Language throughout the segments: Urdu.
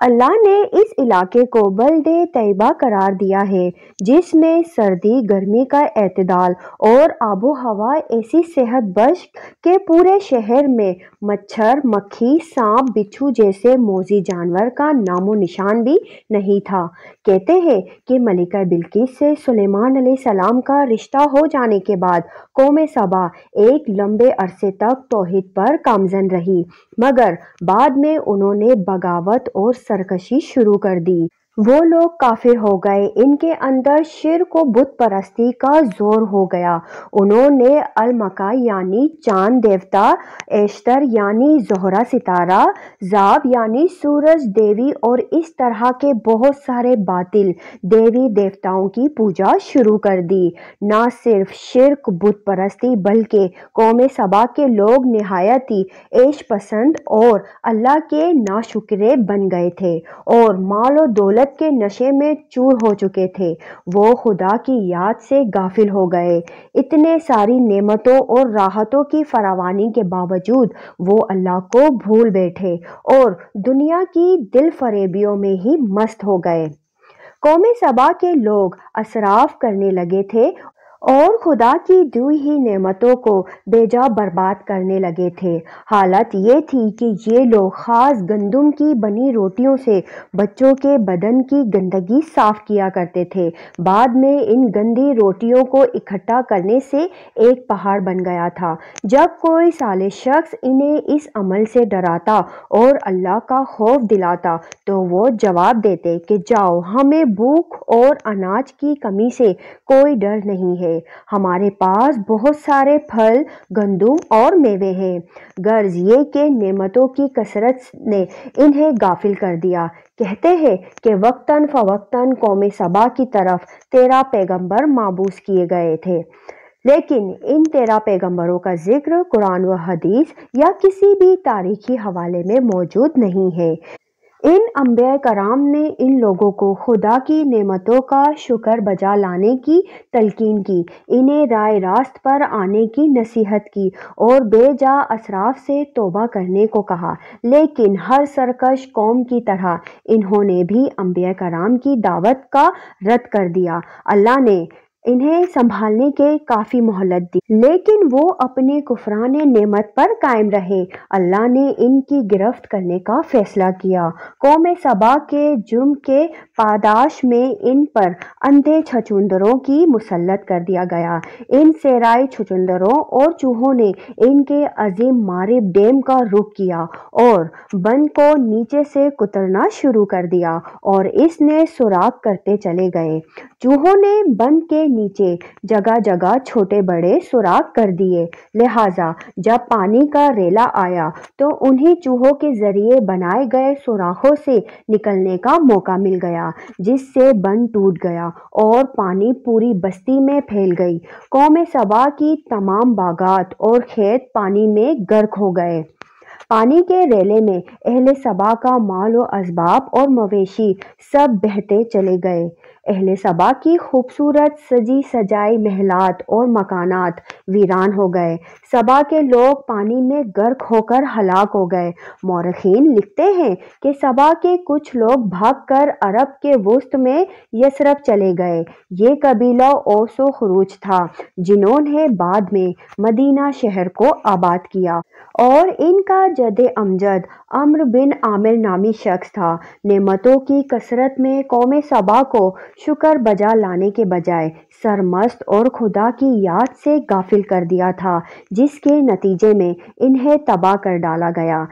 اللہ نے اس علاقے کو بلد طیبہ قرار دیا ہے جس میں سردی گرمی کا اعتدال اور آب و ہوا ایسی صحت بخش کہ پورے شہر میں مچھر مکھی سانپ بچھو جیسے موذی جانور کا نام و نشان بھی نہیں تھا۔ کہتے ہیں کہ ملکہ بلقیس سے سلیمان علیہ السلام کا رشتہ ہو جانے کے بعد قوم سبا ایک لمبے عرصے تک توحید پر گامزن رہی، مگر بعد میں انہوں نے بغاوت اور سرکشی شروع کر دی۔ وہ لوگ کافر ہو گئے، ان کے اندر شرک و بت پرستی کا زور ہو گیا۔ انہوں نے المکا یعنی چاند دیوتا، ایشتر یعنی زہرہ ستارہ، زاب یعنی سورج دیوی اور اس طرح کے بہت سارے باطل دیوی دیوتاؤں کی پوجا شروع کر دی۔ نہ صرف شرک بت پرستی بلکہ قوم سبا کے لوگ نہایت ہی عیش پسند اور اللہ کے ناشکرے بن گئے تھے اور مال و دولت کے نشے میں چور ہو چکے تھے۔ وہ خدا کی یاد سے غافل ہو گئے۔ اتنے ساری نعمتوں اور راحتوں کی فراوانی کے باوجود وہ اللہ کو بھول بیٹھے اور دنیا کی دل فریبیوں میں ہی مست ہو گئے۔ قوم سبا کے لوگ اسراف کرنے لگے تھے اور خدا کی دی ہوئی نعمتوں کو بے جا برباد کرنے لگے تھے۔ حالت یہ تھی کہ یہ لوگ خاص گندم کی بنی روٹیوں سے بچوں کے بدن کی گندگی صاف کیا کرتے تھے۔ بعد میں ان گندی روٹیوں کو اکٹھا کرنے سے ایک پہاڑ بن گیا تھا۔ جب کوئی صالح شخص انہیں اس عمل سے ڈراتا اور اللہ کا خوف دلاتا تو وہ جواب دیتے کہ جاؤ، ہمیں بھوک اور اناج کی کمی سے کوئی ڈر نہیں ہے، ہمارے پاس بہت سارے پھل، گندم اور میوے ہیں۔ غرض یہ کہ نعمتوں کی کثرت نے انہیں غافل کر دیا۔ کہتے ہیں کہ وقتاً فوقتاً قوم سبا کی طرف 13 پیغمبر مبعوث کیے گئے تھے، لیکن ان 13 پیغمبروں کا ذکر قرآن و حدیث یا کسی بھی تاریخی حوالے میں موجود نہیں ہے۔ ان انبیاء کرام نے ان لوگوں کو خدا کی نعمتوں کا شکر بجا لانے کی تلقین کی، انہیں راہ راست پر آنے کی نصیحت کی اور بے جا اسراف سے توبہ کرنے کو کہا، لیکن ہر سرکش قوم کی طرح انہوں نے بھی انبیاء کرام کی دعوت کا رد کر دیا۔ اللہ نے انہیں سنبھالنے کے کافی مہلت دی، لیکن وہ اپنے کفران نعمت پر قائم رہے۔ اللہ نے ان کی گرفت کرنے کا فیصلہ کیا۔ قوم سبا کے جرم کے پاداش میں ان پر اندھے چھچھندروں کی مسلط کر دیا گیا۔ ان صحرائی چھچھندروں اور چوہوں نے ان کے عظیم مارب ڈیم کا رخ کیا اور بند کو نیچے سے کترنا شروع کر دیا اور اس نے سوراخ کرتے چلے گئے۔ چوہوں نے بند کے نیچے جگہ جگہ چھوٹے بڑے سوراخ کر دیے، لہٰذا جب پانی کا ریلا آیا تو انہی چوہوں کے ذریعے بنائے گئے سوراخوں سے نکلنے کا موقع مل گیا، جس سے بند ٹوٹ گیا اور پانی پوری بستی میں پھیل گئی۔ قوم سبا کی تمام باغات اور کھیت پانی میں غرق ہو گئے۔ پانی کے ریلے میں اہل سبا کا مال و اسباب اور مویشی سب بہتے چلے گئے۔ اہل سبا کی خوبصورت سجی سجائی محلات اور مکانات ویران ہو گئے۔ سبا کے لوگ پانی میں غرق ہو کر ہلاک ہو گئے۔ مورخین لکھتے ہیں کہ سبا کے کچھ لوگ بھاگ کر عرب کے وسط میں یثرب چلے گئے۔ یہ قبیلہ اوس و خروج تھا، جنہوں نے بعد میں مدینہ شہر کو آباد کیا، اور ان کا جد امجد عمرو بن عامر نامی شخص تھا۔ نعمتوں کی کثرت میں قوم سبا کو شکر بجا لانے کے بجائے سرمست اور خدا کی یاد سے غافل کر دیا تھا، جس کے نتیجے میں انہیں تباہ کر ڈالا گیا۔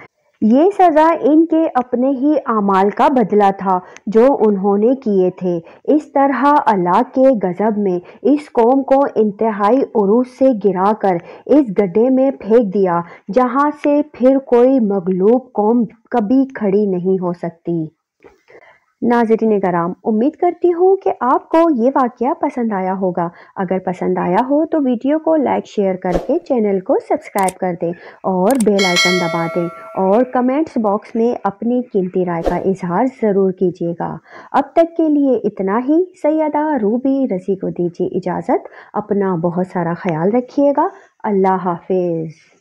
یہ سزا ان کے اپنے ہی اعمال کا بدلہ تھا جو انہوں نے کیے تھے۔ اس طرح اللہ کے غضب میں اس قوم کو انتہائی عروج سے گرا کر اس گڈھے میں پھینک دیا جہاں سے پھر کوئی مغلوب قوم کبھی کھڑی نہیں ہو سکتی۔ ناظرین کرام، امید کرتی ہوں کہ آپ کو یہ واقعہ پسند آیا ہوگا۔ اگر پسند آیا ہو تو ویڈیو کو لائک شیئر کر کے چینل کو سبسکرائب کر دیں اور بیل آئیکن دبا دیں، اور کمنٹس باکس میں اپنی قیمتی رائے کا اظہار ضرور کیجیے گا۔ اب تک کے لیے اتنا ہی۔ سیدہ روبی رضی کو دیجیے اجازت۔ اپنا بہت سارا خیال رکھیے گا۔ اللہ حافظ۔